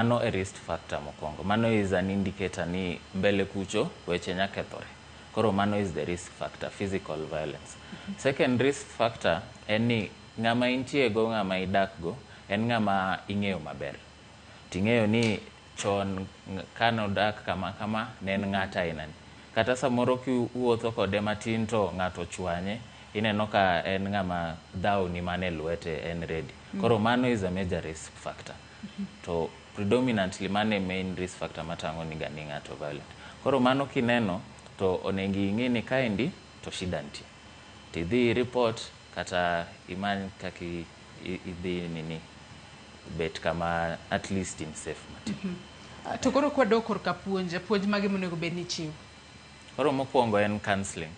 Mano e risk factor mokwongo. Mano is an indicator ni mbele kucho weche nyakethore. Koro mano is the risk factor, physical violence. Second risk factor en ni ng'ama intie go, ng'ama idak go, en ng'ama ing'eyo maber. Ting'eyo ni chon kano dak kama ne en ng'ata inani. Kata samoro kiwuotho kode matin to ng'ato chwanye, ineno ka en ng'ama dhao ni mane lwete en ready. Koro mano is a major risk factor. To predominantly mane main risk factor matango ni gani ng'ato violent. Koro mano kineno to onengi ing'i ni kaendi to shida nitie. Tidhi report kata imany kaki idhi nini bet kama at least in safe matin. To koro kwa dokor ka puonj magi monego bed ni chiwo. Koro mokwongo en counseling.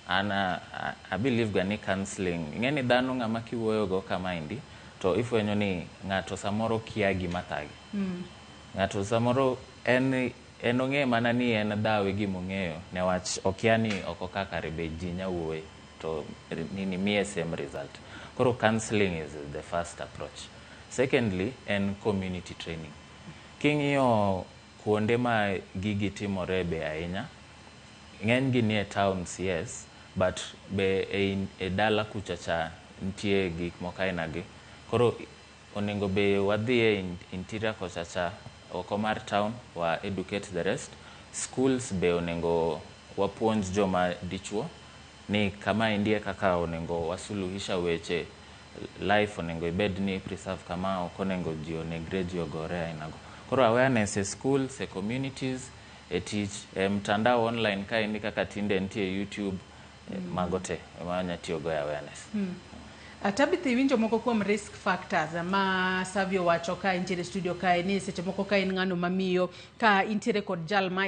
I believe gani counseling. Ng'eni dhano ng'ama kiwuoyo go kama indi to ifwenyo ni ng'ato samoro kia gima thagi. Ng'ato samoro en ong'e mana ni en dhawe gimong'eyo newach okia ni oko kaka rebe ji nyawuoye to nini miye same result. Koro counseling is the first approach. Secondly, en community training. King'iyo kuonde ma gigi timore be ahinya, ng'eny gi nie towns, yes, but be e dala kuchacha nitie gik mokainagi. Koro onengo be wadhie interior kochacha oko mar town wa educate the rest. Schools be onengo wapuonj joma dichuo ni kama indie kaka onengo wasuluhisha weche life onengo ibed ni preserve kama okonengo ji onegreji ogore ainago. Koro awareness e schools, e communities, e teach, mtandao online ka indi kaka tinde nitie YouTube, magote, emanya tiyogo awareness. Tabithi winjo moko kuom risk factors ma Xavier wacho ka intiere studio ka ni seche moko ka in ng'ano mamiyo ka intiere kod jal ma